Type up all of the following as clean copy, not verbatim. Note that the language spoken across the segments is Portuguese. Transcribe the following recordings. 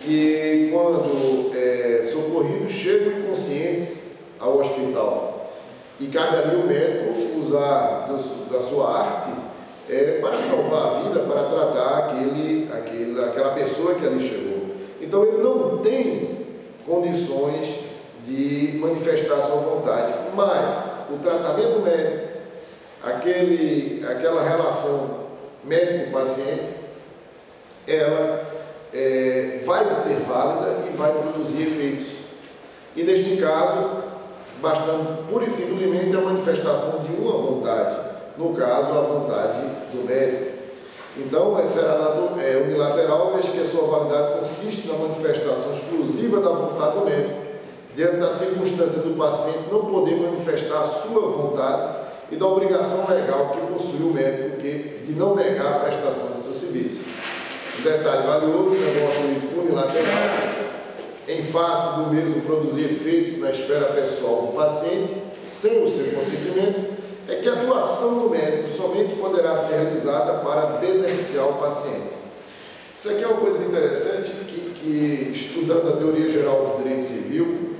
que, quando socorridos, chegam inconscientes ao hospital. E cabe ali o médico usar da sua arte para salvar a vida, para tratar aquela pessoa que ali chegou. Então ele não tem condições de manifestar a sua vontade, mas o tratamento médico, aquela relação médico-paciente, ela vai ser válida e vai produzir efeitos. E neste caso, bastando pura e simplesmente a manifestação de uma vontade, no caso, a vontade do médico. Então, será unilateral, mas que a sua validade consiste na manifestação exclusiva da vontade do médico, diante da circunstância do paciente não poder manifestar a sua vontade e da obrigação legal que possui o médico de não negar a prestação do seu serviço. Um detalhe valioso, o negócio unilateral, em face do mesmo produzir efeitos na esfera pessoal do paciente, sem o seu consentimento, é que a doação do médico somente poderá ser realizada para beneficiar o paciente. Isso aqui é uma coisa interessante que estudando a teoria geral do direito civil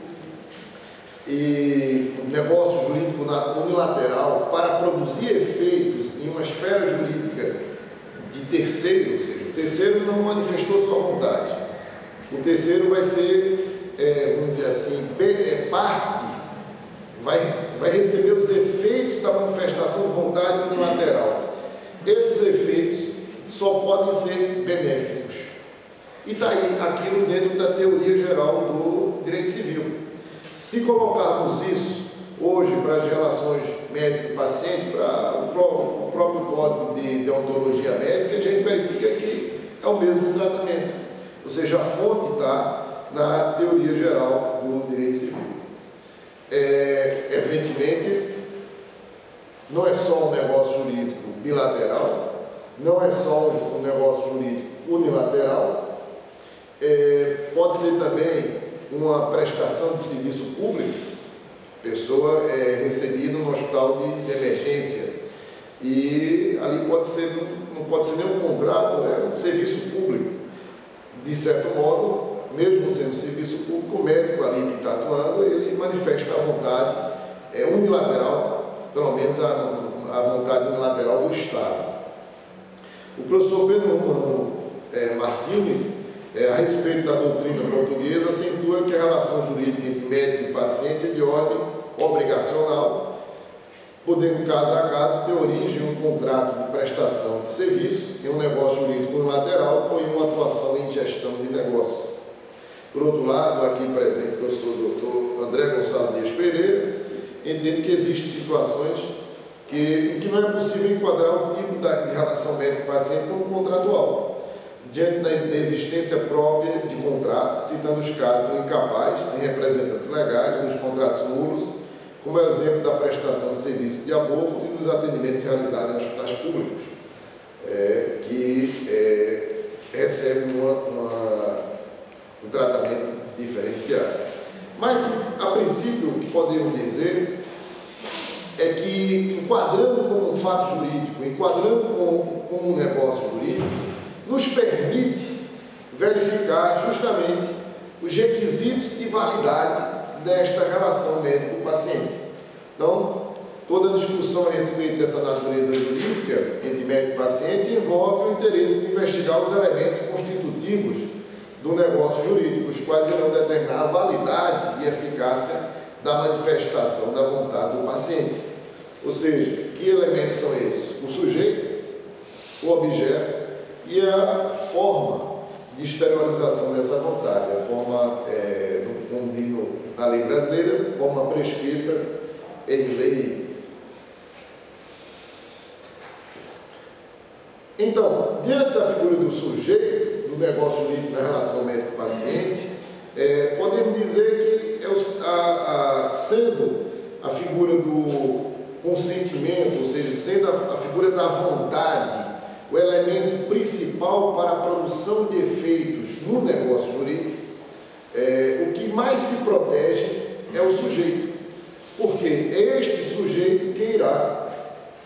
e o negócio jurídico unilateral, para produzir efeitos em uma esfera jurídica de terceiro, ou seja, o terceiro não manifestou sua vontade. O terceiro vai ser, vamos dizer assim, parte, vai receber os efeitos da manifestação de vontade unilateral. Esses efeitos só podem ser benéficos. E está aí aquilo dentro da teoria geral do direito civil. Se colocarmos isso hoje para as relações médico-paciente, para o próprio Código de Deontologia Médica, a gente verifica que é o mesmo tratamento. Ou seja, a fonte está na teoria geral do direito civil. Evidentemente, não é só um negócio jurídico bilateral, não é só um negócio jurídico unilateral, pode ser também uma prestação de serviço público, pessoa recebida no hospital de emergência, e ali não pode ser nenhum contrato, é um serviço público. De certo modo, mesmo sendo serviço público, o médico ali que está atuando, ele manifesta a vontade unilateral, pelo menos a vontade unilateral do Estado. O professor Pedro Romano Martins, a respeito da doutrina portuguesa, acentua que a relação jurídica entre médico e paciente é de ordem obrigacional, podendo, caso a caso, ter origem em um contrato de prestação de serviço, em um negócio jurídico unilateral ou em uma atuação em gestão de negócio. Por outro lado, aqui presente o professor Dr. André Gonçalves Dias Pereira entende que existem situações em que não é possível enquadrar o tipo de relação médico-paciente como contratual, diante da existência própria de contrato, citando os casos de incapaz, sem representantes legais, nos contratos nulos, como exemplo da prestação de serviço de aborto e nos atendimentos realizados em hospitais públicos, que recebem um tratamento diferenciado. Mas, a princípio, o que podemos dizer é que, enquadrando como um fato jurídico, enquadrando como um negócio jurídico, nos permite verificar justamente os requisitos de validade desta relação médico-paciente. Então, toda discussão a respeito dessa natureza jurídica entre médico e paciente envolve o interesse de investigar os elementos constitutivos do negócio jurídico, os quais irão determinar a validade e eficácia da manifestação da vontade do paciente. Ou seja, que elementos são esses? O sujeito, o objeto e a forma de exteriorização dessa vontade, a forma, na lei brasileira, forma prescrita em lei. Então, diante da figura do sujeito, do negócio jurídico na relação médico-paciente, podemos dizer que, sendo a figura do consentimento, ou seja, sendo a figura da vontade, o elemento principal para a produção de efeitos no negócio jurídico, o que mais se protege é o sujeito, porque é este sujeito que irá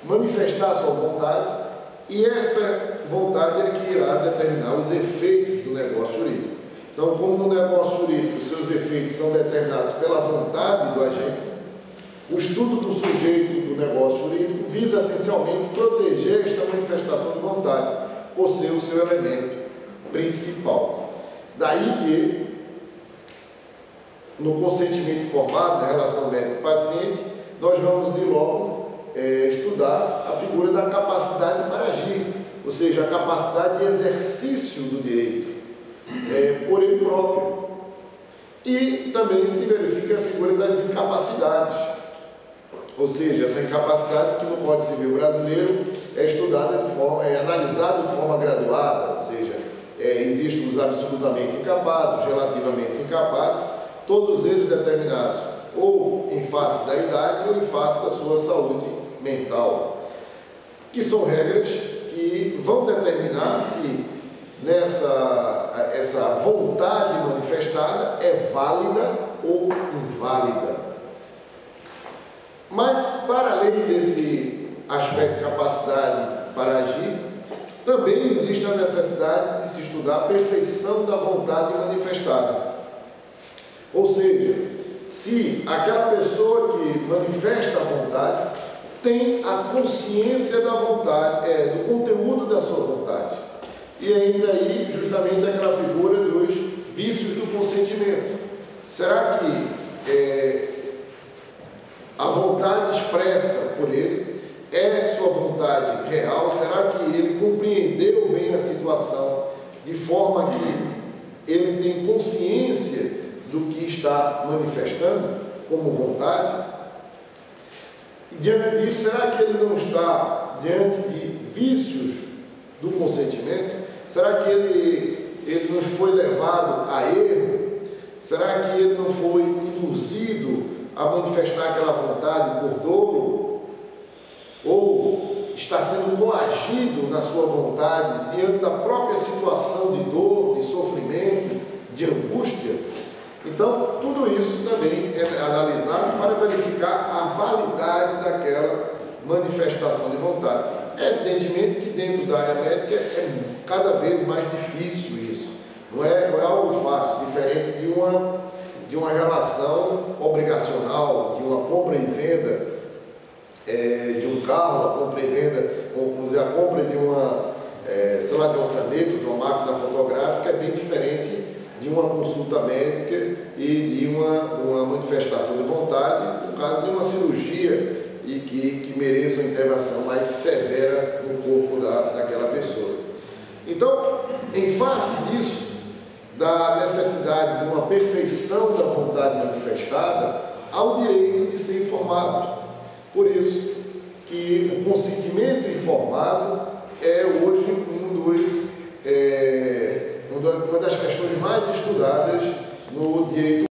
manifestar a sua vontade e essa vontade é que irá determinar os efeitos do negócio jurídico. Então, como no negócio jurídico, seus efeitos são determinados pela vontade do agente, o estudo do sujeito do negócio jurídico visa essencialmente proteger esta manifestação de vontade, por ser o seu elemento principal. Daí que, no consentimento informado, na relação médico-paciente, nós vamos de logo estudar a figura da capacidade para agir, ou seja, a capacidade de exercício do direito por ele próprio. E também se verifica a figura das incapacidades, ou seja, essa incapacidade que no Código Civil brasileiro é estudada analisada de forma graduada, ou seja, existem os absolutamente incapazes, os relativamente incapazes, todos eles determinados ou em face da idade ou em face da sua saúde mental, que são regras que vão determinar se essa vontade manifestada é válida ou inválida. Mas, para além desse aspecto de capacidade para agir, também existe a necessidade de se estudar a perfeição da vontade manifestada. Ou seja, se aquela pessoa que manifesta a vontade tem a consciência da vontade, do conteúdo da sua vontade. E entra aí justamente aquela figura dos vícios do consentimento. Será que a vontade expressa por ele é sua vontade real? Será que ele compreendeu bem a situação de forma que ele tem consciência do que está manifestando como vontade? E diante disso, será que ele não está diante de vícios do consentimento? Será que ele não foi levado a erro? Será que ele não foi induzido a manifestar aquela vontade por dolo? Ou está sendo coagido na sua vontade diante da própria situação de dor, de sofrimento, de angústia? Então, tudo isso também é analisado para verificar a validade daquela manifestação de vontade. Evidentemente que dentro da área médica é cada vez mais difícil isso. Não é algo fácil, diferente de uma relação obrigacional, de uma compra e venda de um carro, a compra e venda, vamos dizer, a compra de uma caneta, de uma máquina fotográfica, é bem diferente de uma consulta médica e de uma manifestação de vontade, no caso de uma cirurgia e que mereça uma intervenção mais severa no corpo daquela pessoa. Então, em face disso, da necessidade de uma perfeição da vontade manifestada, há o direito de ser informado. Por isso que o consentimento informado é hoje uma das questões mais estudadas no direito